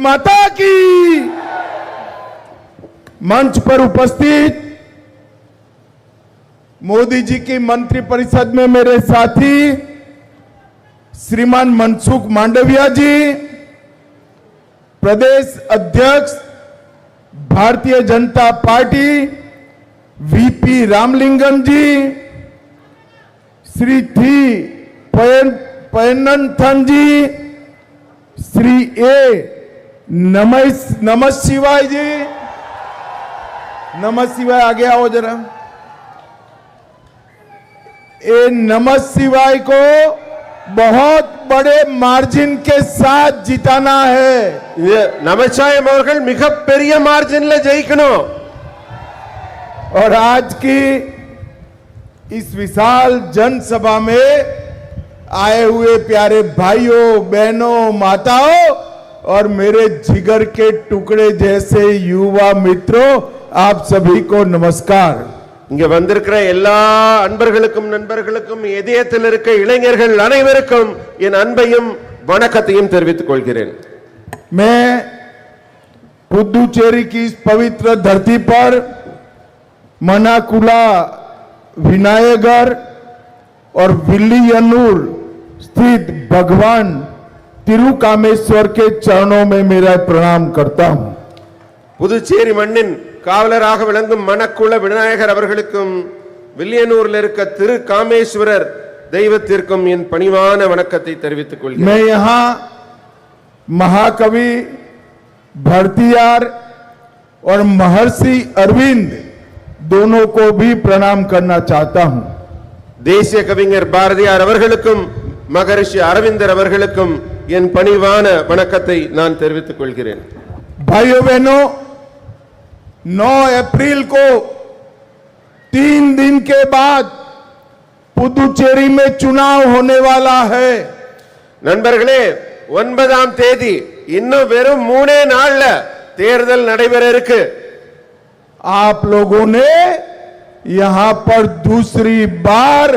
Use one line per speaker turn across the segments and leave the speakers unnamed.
माता की। मंच पर उपस्थित मोदी जी की मंत्रिपरिषद में मेरे साथी श्रीमान मनसुख मांडविया जी, प्रदेश अध्यक्ष भारतीय जनता पार्टी वीपी रामलिंगम जी, श्री थी पयनंथन जी, श्री ए नमः शिवाय जी, नमः शिवाय आगे आओ जरा। ए नमः शिवाय को बहुत बड़े मार्जिन के साथ जिताना है।
நமச்சிவாயம் அவர்கள் மிகப்பெரிய மார்ஜின்ல ஜெயிக்கணும்।
और आज की इस विशाल जनसभा में आए हुए प्यारे भाइयों, बहनों, माताओं और मेरे जिगर के टुकड़े जैसे युवा मित्रों, आप सभी को नमस्कार।
இங்க வந்திருக்கிற எல்லா அன்பர்களுக்கும் நண்பர்களுக்கும் இதயத்தில் இருக்க இளைஞர்கள் அனைவருக்கும் என் அன்பையும் வணக்கத்தையும் தெரிவித்துக் கொள்கிறேன்।
मैं पुदुचेरी की इस पवित्र धरती पर मनाकुला, विनायगर और विल्लियनूर स्थित भगवान तिरुकामेश्वर के चरणों में मेरा प्रणाम करता हूं।
புதுச்சேரி மண்ணின் காவலராக விளங்கும் மணக்குள விநாயகர் அவர்களுக்கும் வில்லியனூரில் இருக்க திரு காமேஸ்வரர் தெய்வத்திற்கும் என் பணிவான வணக்கத்தை தெரிவித்துக் கொள்கிறேன்।
मैं यहां महाकवि भरतियार और महर्षि अरविंद दोनों को भी प्रणाम करना चाहता हूं।
தேசிய கவிஞர் பாரதியார் அவர்களுக்கும் மகரிஷி அரவிந்தர் அவர்களுக்கும் என் பணிவான வணக்கத்தை நான் தெரிவித்துக் கொள்கிறேன்।
भाइयों बहनों, 9 अप्रैल को 3 दिन के बाद पुदुचेरी में चुनाव होने वाला है।
நண்பர்களே, 9ஆம் தேதி இன்னும் வெறும் 3 நாள்ல தேர்தல் நடைபெற இருக்கு।
आप लोगों ने यहां पर दूसरी बार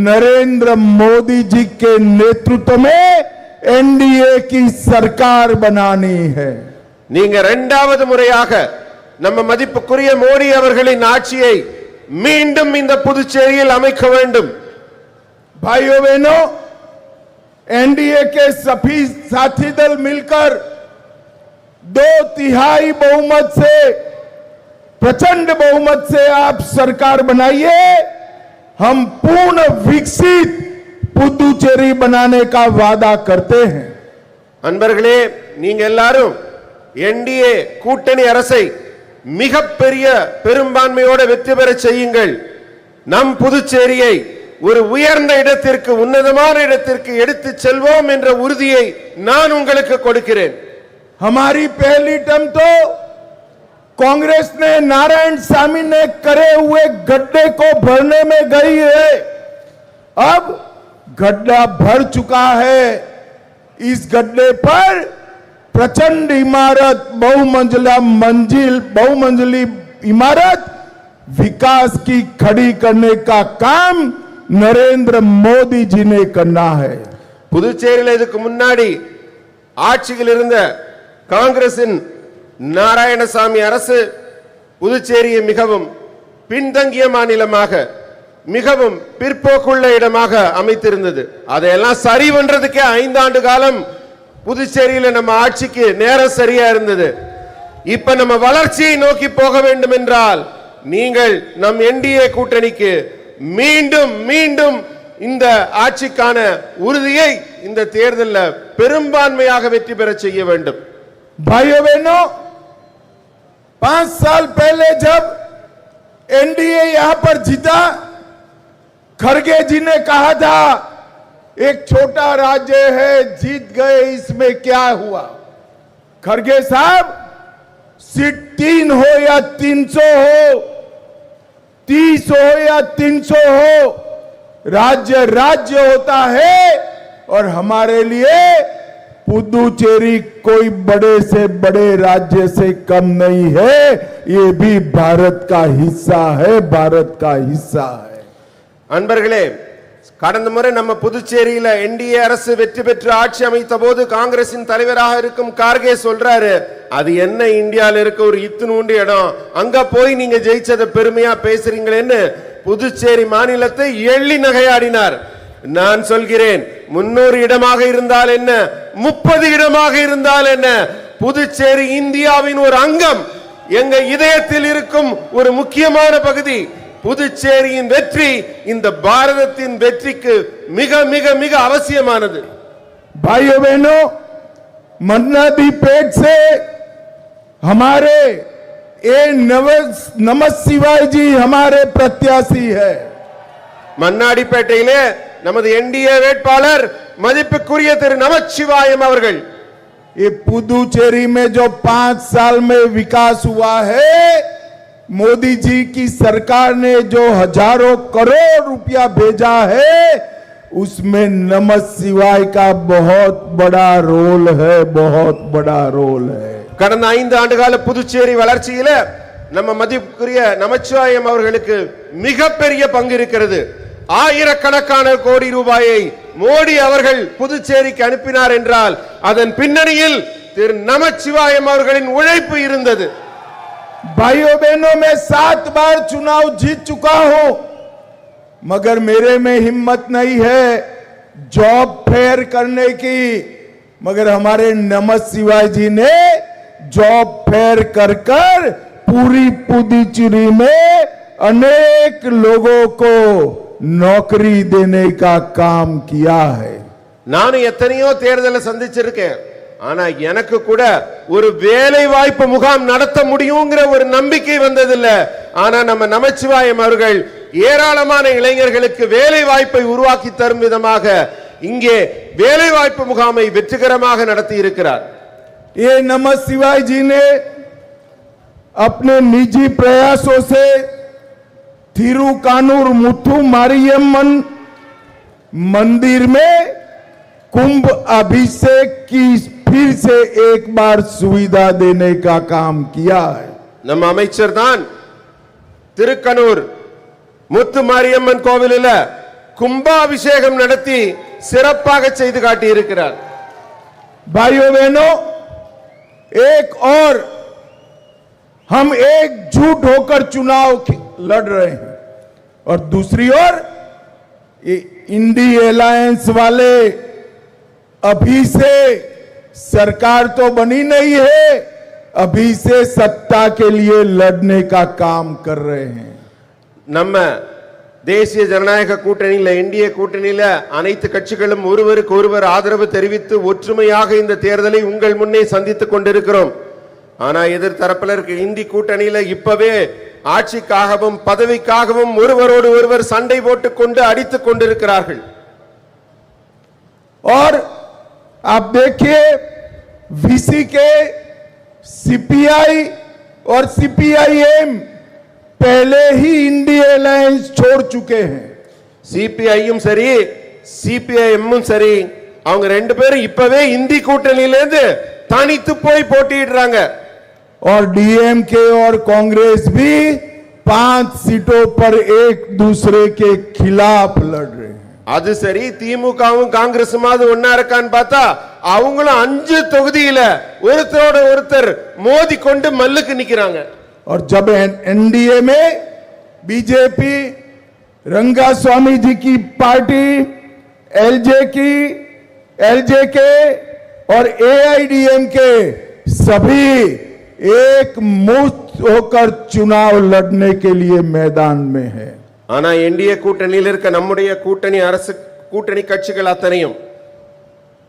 नरेंद्र मोदी जी के नेतृत्व में एनडीए की सरकार बनानी है।
நீங்க இரண்டாவது முறையாக நம்ம மதிப்புக்குரிய மோடி அவர்களின் ஆட்சியை மீண்டும் இந்த புதுச்சேரியில் அமைக்க வேண்டும்।
भाइयों बहनों, एनडीए के सभी साथी दल मिलकर 2/3 बहुमत से, प्रचंड बहुमत से आप सरकार बनाइए। हम पूर्ण विकसित पुदुचेरी बनाने का वादा करते हैं।
அன்பர்களே, நீங்க எல்லாரும் என்டிஏ கூட்டணி அரசை மிகப்பெரிய பெரும்பான்மையோடு வெற்றி பெற செய்யுங்கள்। நம் புதுச்சேரியை ஒரு உயர்ந்த இடத்திற்கு, உன்னதமான இடத்திற்கு எடுத்துச் செல்வோம் என்ற உறுதியை நான் உங்களுக்கு கொடுக்கிறேன்।
हमारी पहली टर्म तो कांग्रेस ने नारायण सामी ने करे हुए गड्ढे को भरने में गई है। अब गड्ढा भर चुका है। इस गड्ढे पर प्रचंड इमारत, बहुमंजिली इमारत विकास की खड़ी करने का काम नरेंद्र मोदी जी ने करना है।
புதுச்சேரியில் இதுக்கு முன்னாடி ஆட்சியில் இருந்த காங்கிரசின் நாராயணசாமி அரசு புதுச்சேரியை மிகவும் பின்தங்கிய மாநிலமாக, மிகவும் பிற்போக்குள்ள இடமாக அமைத்திருந்தது। அதையெல்லாம் சரி பண்றதுக்கே 5 ஆண்டு காலம் புதுச்சேரியில நம்ம ஆட்சிக்கு நேரம் சரியா இருந்தது। இப்ப நம்ம வளர்ச்சியை நோக்கி போக வேண்டும் என்றால் நீங்கள் நம் என்டிஏ கூட்டணிக்கு மீண்டும் மீண்டும் இந்த ஆட்சிக்கான உறுதியை இந்த தேர்தலில் பெரும்பான்மையாக வெற்றி பெற செய்ய வேண்டும்।
भाइयों बहनों, 5 साल पहले जब एनडीए यहां पर जीता, खड़गे जी ने कहा था एक छोटा राज्य है, जीत गए, इसमें क्या हुआ। खड़गे साहब, सीट 3 हो या 300 हो, 30 हो या 300 हो, राज्य राज्य होता है। और हमारे लिए पुदुचेरी कोई बड़े से बड़े राज्य से कम नहीं है। ये भी भारत का हिस्सा है, भारत का हिस्सा है।
அன்பர்களே, கடந்த முறை நம்ம புதுச்சேரியில என்டிஏ அரசு வெற்றி பெற்று ஆட்சி அமைத்த போது காங்கிரசின் தலைவராக இருக்கும் கார்கே சொல்றாரு, அது என்ன இந்தியால இருக்க ஒரு இத்துணூண்டு இடம், அங்க போய் நீங்க ஜெயிச்சத பெருமையா பேசுறீங்களேன்னு புதுச்சேரி மாநிலத்தை எள்ளி நகையாடினார். நான் சொல்கிறேன், 300 இடமாக இருந்தால் என்ன, 30 இடமாக இருந்தால் என்ன, புதுச்சேரி இந்தியாவின் ஒரு அங்கம், எங்க இதயத்தில் இருக்கும் ஒரு முக்கியமான பகுதி. புதுச்சேரியின் வெற்றி இந்த பாரதத்தின் வெற்றிக்கு மிக மிக மிக அவசியமானது.
भाइयों बहनों, मन्नादी पेट से हमारे नमः शिवाय जी हमारे प्रत्याशी है.
மன்னாடிப்பேட்டையிலே நமது என்டிஏ வேட்பாளர் மதிப்புக்குரிய திரு நமச்சிவாயம் அவர்கள்.
ये पुदुचेरी में जो 5 साल में विकास हुआ है, मोदी जी की सरकार ने जो हजारों करोड़ रुपया भेजा है, उसमें नमः शिवाय का बहुत बड़ा रोल है, बहुत बड़ा रोल है.
கடந்த 5 ஆண்டுகால புதுச்சேரி வளர்ச்சியில நம்ம மதிப்புக்குரிய நமச்சிவாயம் அவர்களுக்கு மிகப்பெரிய பங்கு இருக்கிறது. ஆயிரக்கணக்கான கோடி ரூபாயை மோடி அவர்கள் புதுச்சேரிக்கு அனுப்பினார் என்றால் அதன் பின்னணியில் திரு நமச்சிவாயம் அவர்களின் உழைப்பு இருந்தது.
भाइयों बहनों, मैं 7 बार चुनाव जीत चुका हूं, मगर मेरे में हिम्मत नहीं है जॉब फेयर करने की, मगर हमारे नमः शिवाय जी ने जॉब फेयर कर कर पूरी पुदुचेरी में अनेक लोगों को नौकरी देने का काम किया है.
நானும் எத்தனையோ தேர்தலை சந்திச்சிருக்கேன், ஆனா எனக்கு கூட ஒரு வேலை வாய்ப்பு முகாம் நடத்த முடியுங்கிற ஒரு நம்பிக்கை வந்ததில்ல. ஆனா நம்ம நமச்சிவாயம் அவர்கள் ஏராளமான இளைஞர்களுக்கு வேலை வாய்ப்பை உருவாக்கி தரும் விதமாக இங்கே வேலை வாய்ப்பு முகாமை வெற்றிகரமாக நடத்தி இருக்கிறார்.
ये नमः शिवाय जी ने अपने निजी प्रयासों से थिरुकानूर मुथु मारियम्मन मंदिर में कुंभ अभिषेक की फिर से एक बार सुविधा देने का काम किया है.
நம்ம அமைச்சர் தான் திருக்கனூர் முத்து மாரியம்மன் கோவிலில் கும்பாபிஷேகம் நடத்தி சிறப்பாக செய்து காட்டி இருக்கிறார்.
भाइयों बहनों, एक और हम एकजुट होकर चुनाव लड़ रहे हैं, और दूसरी ओर ये इंडी अलायंस वाले अभी से सरकार तो बनी नहीं है, अभी से सत्ता के लिए लड़ने का काम कर रहे हैं.
நம்ம தேசிய ஜனநாயக கூட்டணியில என்டிஏ கூட்டணியில அனைத்து கட்சிகளும் ஒருவருக்கு ஒருவர் ஆதரவு தெரிவித்து ஒற்றுமையாக இந்த தேர்தலை உங்கள் முன்னே சந்தித்துக் கொண்டிருக்கிறோம். ஆனா எதிர்த்தரப்பில் இருக்க இந்தி கூட்டணியில இப்பவே ஆட்சிக்காகவும் பதவிக்காகவும் ஒருவரோடு ஒருவர் சண்டை போட்டுக் கொண்டு அடித்துக் கொண்டிருக்கிறார்கள்.
और आप देखिए, वीसी के सीपीआई और सीपीआईएम पहले ही इंडिया अलायंस छोड़ चुके हैं.
சிபிஐயும் சரி சிபிஐஎம்மும் சரி, அவங்க ரெண்டு பேரும் இப்பவே இந்தி கூட்டணியில இருந்து தனித்து போய் போட்டியிடுறாங்க.
और डीएमके और कांग्रेस भी 5 सीटों पर एक दूसरे के खिलाफ लड़ रहे हैं.
அது சரி, திமுகவும் காங்கிரசுமாவது ஒன்னா இருக்கான்னு பார்த்தா அவங்களும் 5 தொகுதியில ஒருத்தரோட ஒருத்தர் மோதி கொண்டு மல்லுக்கு நிக்கிறாங்க.
और जब एनडीए में बीजेपी, रंगास्वामी जी की पार्टी, एलजेके और एआईडीएमके सभी एक मुश्त होकर चुनाव लड़ने के लिए मैदान में है.
ஆனா என்டிஏ கூட்டணியில் இருக்க நம்முடைய கூட்டணி அரசு கூட்டணி கட்சிகள் அத்தனையும்,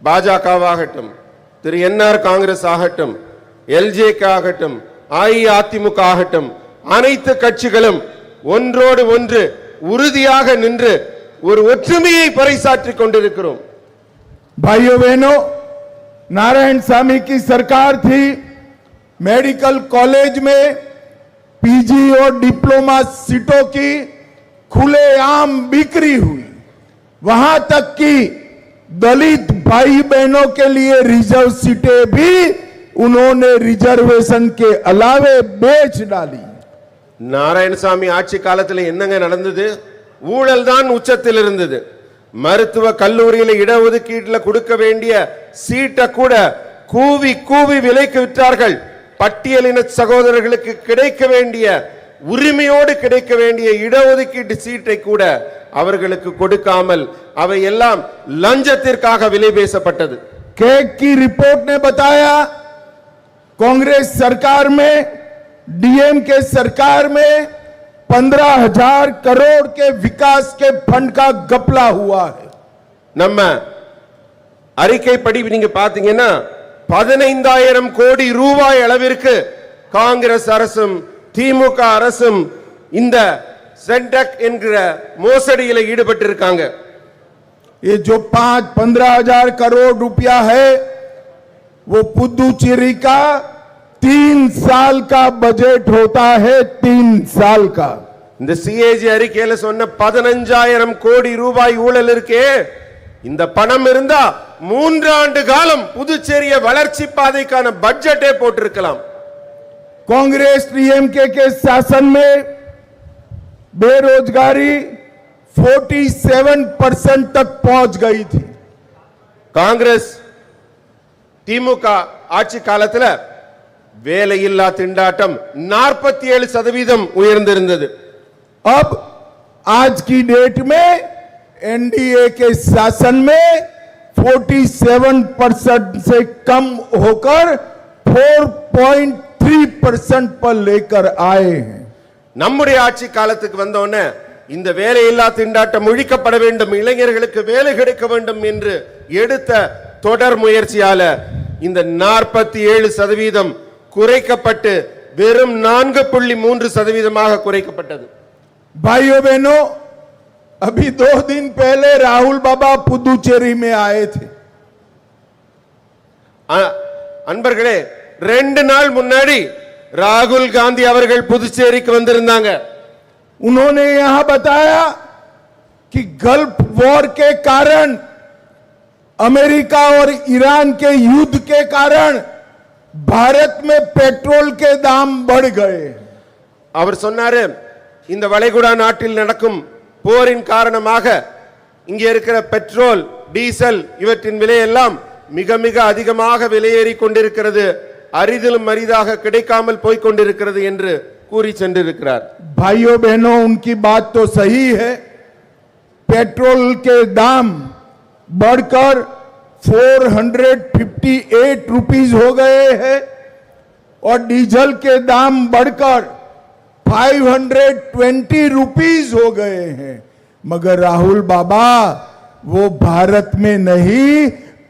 பாஜகவாகட்டும், திரு என்ஆர் காங்கிரஸ் ஆகட்டும், எல்ஜேகே ஆகட்டும், அஇஅதிமுக ஆகட்டும், அனைத்து கட்சிகளும் ஒன்றோடு ஒன்று உறுதியாக நின்று ஒரு ஒற்றுமையை பறைசாற்றிக் கொண்டிருக்கிறோம்.
भाइयों बहनों, नारायण सामी की सरकार थी, मेडिकल कॉलेज में पीजी और डिप्लोमा सीटों की खुलेआम बिक्री हुई, वहां तक कि दलित भाई बहनों के लिए रिजर्व सीटें भी उन्होंने रिजर्वेशन के अलावे बेच डाली.
நாராயணசாமி ஆட்சி காலத்தில் என்னங்க நடந்தது? ஊழல் தான் உச்சத்தில் இருந்தது. மருத்துவ கல்லூரியில இடஒதுக்கீட்டுல கொடுக்க வேண்டிய சீட்டை கூட கூவி கூவி விலைக்கு விற்றார்கள். பட்டியலின சகோதரர்களுக்கு கிடைக்க வேண்டிய உரிமையோடு கிடைக்க வேண்டிய இடஒதுக்கீட்டு சீட்டை கூட அவர்களுக்கு கொடுக்காமல் அவை எல்லாம் லஞ்சத்திற்காக விலை பேசப்பட்டது.
कैग की रिपोर्ट ने बताया कांग्रेस सरकार में, डीएमके सरकार में 15,000 करोड़ के विकास के फंड का गपला हुआ है.
நம்ம அறிக்கைப்படி நீங்க பாத்தீங்கன்னா 15,000 கோடி ரூபாய் அளவிற்கு காங்கிரஸ் அரசும் திமுக அரசும் இந்த சென்டெக் என்கிற மோசடியில ஈடுபட்டிருக்காங்க.
ये जो 15,000 करोड़ रुपया है वो पुदुचेरी का 3 साल का बजट होता है. 3 साल का.
இந்த சிஏஜி அறிக்கையில சொன்ன 15,000 கோடி ரூபாய் ஊழல் இருக்கே, இந்த பணம் இருந்தா 3 ஆண்டு காலம் புதுச்சேரிய வளர்ச்சி பாதைக்கான பட்ஜெட்டே போட்டிருக்கலாம்.
कांग्रेस डीएमके के शासन में बेरोजगारी 47% तक पहुंच गई थी.
காங்கிரஸ் திமுக ஆட்சி காலத்துல வேலையில்லா திண்டாட்டம் 47% உயர்ந்திருந்தது.
अब आज की डेट में एनडीए के शासन में 47% से कम होकर 4.3% पर लेकर आए हैं.
நம்முடைய ஆட்சி காலத்துக்கு வந்தோடனே இந்த வேலையில்லா திண்டாட்டம் ஒழிக்கப்பட வேண்டும், இளைஞர்களுக்கு வேலை கிடைக்க வேண்டும் என்று எடுத்த தொடர் முயற்சியால இந்த 47% குறைக்கப்பட்டு வெறும் 4.3% குறைக்கப்பட்டது.
भाइयों बहनों, अभी 2 दिन पहले राहुल बाबा पुदुचेरी में आए थे.
அன்பர்களே, 2 நாள் முன்னாடி ராகுல் காந்தி அவர்கள் புதுச்சேரிக்கு வந்திருந்தாங்க.
उन्होंने यहां बताया कि गल्फ वॉर के कारण, अमेरिका और ईरान के युद्ध के कारण भारत में पेट्रोल के दाम बढ़ गए.
அவர் சொன்னாரு, இந்த வளைகுடா நாட்டில் நடக்கும் போரின் காரணமாக இங்கே இருக்கிற பெட்ரோல், டீசல் இவற்றின் விலை எல்லாம் மிக மிக அதிகமாக விலையேறி கொண்டிருக்கிறது, அரிதிலும் அரிதாக கிடைக்காமல் போய்க் கொண்டிருக்கிறது என்று கூறி சென்றிருக்கிறார்.
भाइयों बहनों, उनकी बात तो सही है. पेट्रोल के दाम बढ़कर 458 रुपीस हो गए हैं और डीजल के दाम बढ़कर 520 रुपीस हो गए हैं. मगर राहुल बाबा वो भारत में नहीं,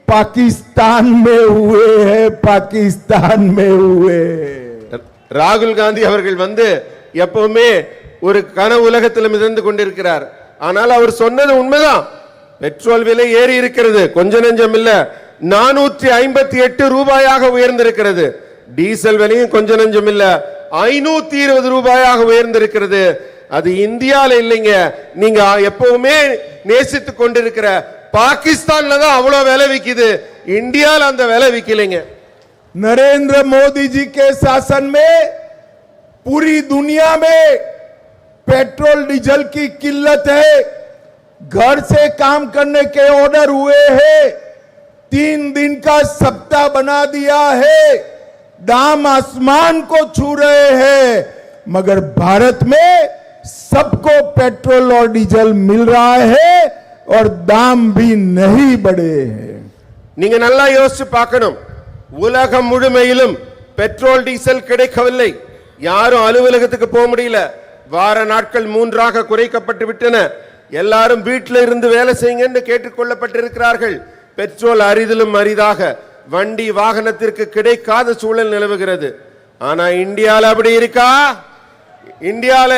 पाकिस्तान में हुए हैं. पाकिस्तान में हुए.
ராகுல் காந்தி அவர்கள் வந்து எப்பவுமே ஒரு கனவு உலகத்தில் மிதந்து கொண்டிருக்கிறார். ஆனால் அவர் சொன்னது உண்மைதான். பெட்ரோல் விலை ஏறி இருக்கிறது, கொஞ்ச நெஞ்சம் இல்ல, 458 ரூபாயாக உயர்ந்திருக்கிறது. டீசல் விலையும் கொஞ்ச நெஞ்சம் இல்ல, 520 ரூபாயாக உயர்ந்திருக்கிறது. அது இந்தியால இல்லைங்க, நீங்க எப்பவுமே நேசித்துக் கொண்டிருக்கிற பாகிஸ்தான்ல தான் அவ்வளவு விலை விக்குது, இந்தியால அந்த விலை விக்கலைங்க.
नरेंद्र मोदी जी के शासन में पूरी दुनिया में पेट्रोल डीजल की किल्लत है. घर से काम करने के ऑर्डर हुए हैं, 3 दिन का सप्ताह बना दिया है, दाम आसमान को छू रहे हैं. मगर भारत में सबको पेट्रोल और डीजल मिल रहा है और दाम भी नहीं बढ़े हैं.
நீங்க நல்லா யோசிச்சு பார்க்கணும். உலகம் முழுமையிலும் பெட்ரோல் டீசல் கிடைக்கவில்லை, யாரும் அலுவலகத்துக்கு போக முடியல, வார நாட்கள் 3ஆக குறைக்கப்பட்டு விட்டன, எல்லாரும் வீட்டில் இருந்து வேலை செய்யுங்க என்று கேட்டுக்கொள்ளப்பட்டிருக்கிறார்கள். பெட்ரோல் அரிதிலும் அரிதாக வண்டி வாகனத்திற்கு கிடைக்காத சூழல் நிலவுகிறது. ஆனா இந்தியால அப்படி இருக்கா? இந்தியால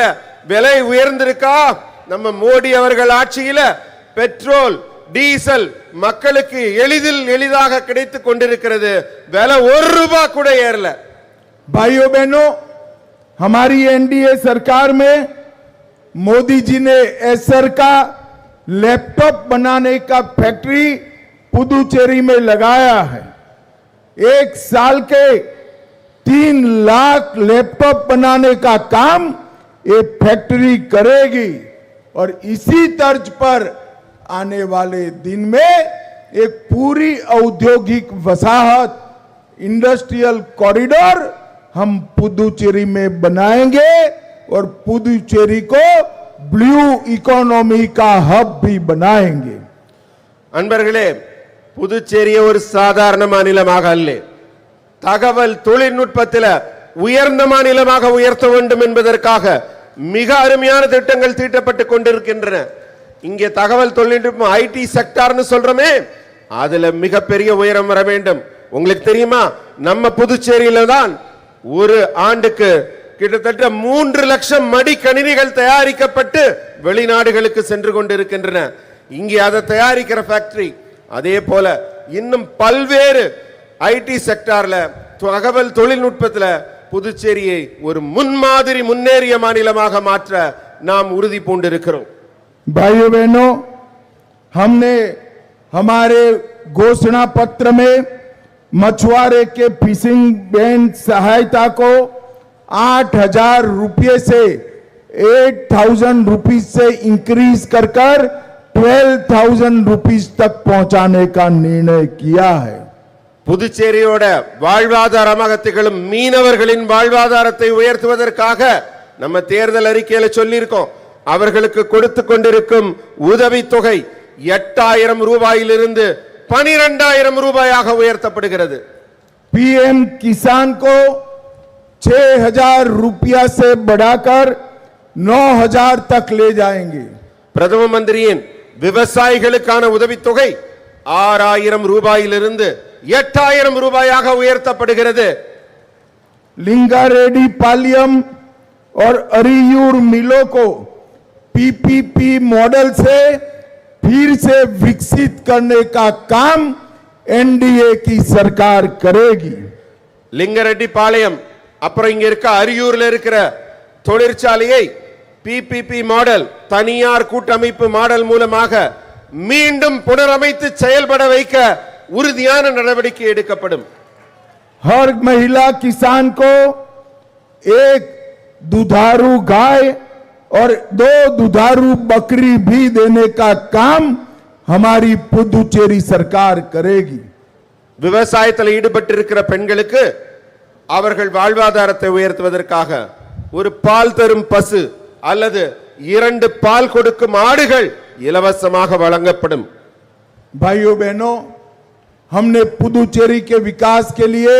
விலை உயர்ந்திருக்கா? நம்ம மோடி அவர்கள் ஆட்சியில பெட்ரோல் டீசல் மக்களுக்கு எளிதில் எளிதாக கிடைத்துக் கொண்டிருக்கிறது, விலை 1 ரூபாய் கூட ஏறல.
भाइयों बहनों, हमारी एनडीए सरकार में मोदी जी ने एसर का लैपटॉप बनाने का फैक्ट्री पुदुचेरी में लगाया है. 1 साल के 3 लाख लैपटॉप बनाने का काम ये फैक्ट्री करेगी और इसी तर्ज पर आने वाले दिन में एक पूरी औद्योगिक वसाहत इंडस्ट्रियल कॉरिडोर हम पुदुचेरी में बनाएंगे और पुदुचेरी को ब्लू इकोनॉमी का हब भी बनाएंगे।
அன்பர்களே, புதுச்சேரியை ஒரு சாதாரண மாநிலமாக அல்ல, தகவல் தொழில்நுட்பத்தில் உயர்ந்த மாநிலமாக உயர்த்த வேண்டும் என்பதற்காக மிக அருமையான திட்டங்கள் தீட்டப்பட்டுக் கொண்டிருக்கின்றன. இங்கே தகவல் தொழில்நுட்பம் ஐடி செக்டார்னு சொல்றோமே, அதுல மிகப்பெரிய உயரம் வர வேண்டும். உங்களுக்கு தெரியுமா, நம்ம புதுச்சேரியில தான் ஒரு ஆண்டுக்கு கிட்டத்தட்ட 3 லட்சம் மடிக்கணினிகள் தயாரிக்கப்பட்டு வெளிநாடுகளுக்கு சென்று கொண்டிருக்கின்றன. இங்கே அதை தயாரிக்கிற ஃபேக்டரி, அதே போல இன்னும் பல்வேறு ஐடி செக்டார்ல தகவல் தொழில்நுட்பத்தில் புதுச்சேரியை ஒரு முன்மாதிரி முன்னேறிய மாநிலமாக மாற்ற நாம் உறுதி பூண்டிருக்கிறோம்.
भाइयों बहनों, हमने हमारे घोषणा पत्र में मछुआरे के फिशिंग बैन सहायता को 8,000 रुपये से 8,000 रुपीज से इंक्रीज कर 12,000 रुपीज तक पहुंचाने का निर्णय किया है.
புதுச்சேரியோட வாழ்வாதாரமாக திகழும் மீனவர்களின் வாழ்வாதாரத்தை உயர்த்துவதற்காக நம்ம தேர்தல் அறிக்கையில சொல்லியிருக்கோம். அவர்களுக்கு கொடுத்து கொண்டிருக்கும் உதவி தொகை 8,000 ரூபாயிலிருந்து 12,000 ரூபாயாக உயர்த்தப்படுகிறது.
पीएम किसान को 6,000 रुपया से बढ़ाकर 9,000 तक ले जाएंगे.
பிரதம மந்திரியின் விவசாயிகளுக்கான உதவி தொகை 6,000 ரூபாயிலிருந்து 8,000 ரூபாயாக உயர்த்தப்படுகிறது.
लिंगारेड्डी पालियम और अरियूर मिलों को पीपीपी मॉडल से फिर से विकसित करने का काम एनडीए की सरकार करेगी.
லிங்கரெட்டி பாளையம் அப்புறம் இங்க இருக்க அரியூர்ல இருக்கிற தொழிற்சாலையை பிபிபி மாடல், தனியார் கூட்டமைப்பு மாடல் மூலமாக மீண்டும் புனரமைத்து செயல்பட வைக்க உறுதியான நடவடிக்கை எடுக்கப்படும்.
हर महिला किसान को एक दुधारू गाय और 2 दुधारू बकरी भी देने का काम हमारी पुदुचेरी सरकार करेगी.
விவசாயத்தில் ஈடுபட்டிருக்கிற பெண்களுக்கு அவர்கள் வாழ்வாதாரத்தை உயர்த்துவதற்காக ஒரு பால் தரும் பசு அல்லது 2 பால் கொடுக்கும் ஆடுகள் இலவசமாக வழங்கப்படும்.
भाइयों बहनों, हमने पुदुचेरी के विकास के लिए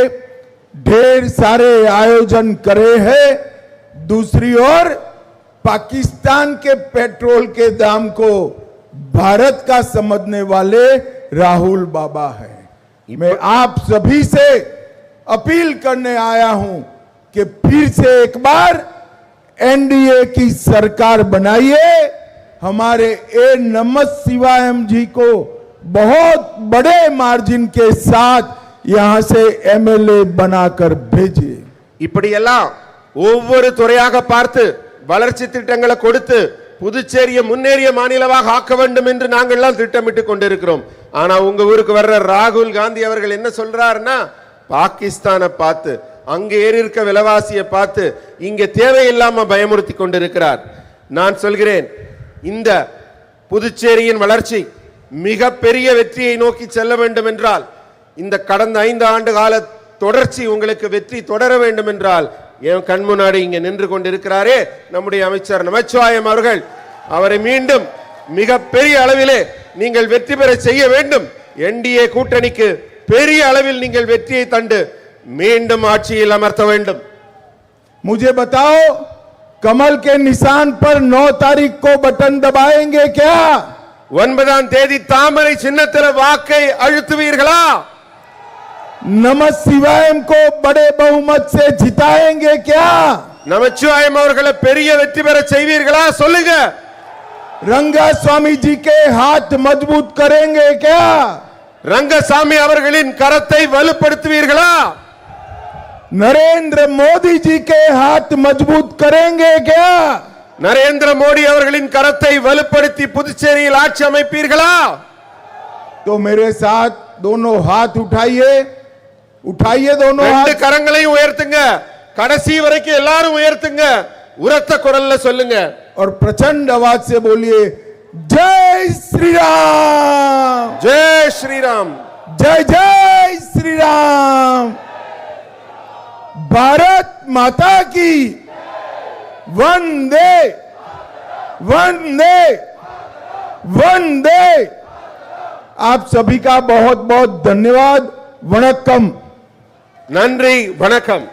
ढेर सारे आयोजन करे हैं. दूसरी ओर पाकिस्तान के पेट्रोल के दाम को भारत का समझने वाले राहुल बाबा है. मैं आप सभी से अपील करने आया हूं कि फिर से एक बार एनडीए की सरकार बनाइए. हमारे ए नमः शिवायम जी को बहुत बड़े मार्जिन के साथ यहां से एमएलए बनाकर भेजिए.
இப்படியெல்லாம் ஒவ்வொரு துறையாக பார்த்து வளர்ச்சி திட்டங்களை கொடுத்து புதுச்சேரியை முன்னேறிய மாநிலமாக ஆக்க வேண்டும் என்று நாங்கள் எல்லாம் திட்டமிட்டு கொண்டிருக்கிறோம். ஆனா உங்க ஊருக்கு வர்ற ராகுல் காந்தி அவர்கள் என்ன சொல்றாருன்னா, பாகிஸ்தானை பார்த்து அங்க ஏறி இருக்க விலைவாசியை பார்த்து இங்க தேவையில்லாம பயமுறுத்தி கொண்டிருக்கிறார். நான் சொல்கிறேன், இந்த புதுச்சேரியின் வளர்ச்சி மிக பெரிய வெற்றியை நோக்கி செல்ல வேண்டும் என்றால், இந்த கடந்த 5 ஆண்டு கால தொடர்ச்சி உங்களுக்கு வெற்றி தொடர வேண்டும் என்றால், என் கண் முன்னாடி இங்க நின்று கொண்டிருக்கிறாரே நம்முடைய அமைச்சர் நமச்சிவாயம் அவர்கள், அவரை மீண்டும் மிக பெரிய அளவிலே நீங்கள் வெற்றி பெற செய்ய வேண்டும். என்டிஏ கூட்டணிக்கு பெரிய அளவில் நீங்கள் வெற்றியை தந்து மீண்டும் ஆட்சியில் அமர்த்த வேண்டும்.
मुझे बताओ, कमल के निशान पर 9 तारीख को बटन दबाएंगे क्या?
9ஆம் தேதி தாமரை சின்னத்தில் வாக்கை அழுத்துவீர்களா?
नमः शिवायम को बड़े बहुमत से जिताएंगे क्या?
நமச்சிவாயம் அவர்களை பெரிய வெற்றி பெற செய்வீர்களா? சொல்லுங்க.
रंगा स्वामी जी के हाथ मजबूत करेंगे क्या?
ரங்கசாமி அவர்களின் கரத்தை வலுப்படுத்துவீர்களா?
नरेंद्र मोदी जी के हाथ मजबूत करेंगे क्या?
நரேந்திர மோடி அவர்களின் கரத்தை வலுப்படுத்தி புதுச்சேரியில் ஆட்சி அமைப்பீர்களா?
तो मेरे साथ दोनों हाथ उठाइए, उठाइए दोनों
ரெண்டு
हाथ.
கரங்களையும் உயர்த்துங்க, கடைசி வரைக்கும் எல்லாரும் உயர்த்துங்க, உரத்த குரல்ல சொல்லுங்க.
और प्रचंड आवाज से बोलिए, जय श्री राम,
जय श्री राम,
जय जय श्री राम। भारत माता की वंदे वंदे वंदे। आप सभी का बहुत बहुत धन्यवाद। वणक्कम।
நன்றி, வணக்கம்.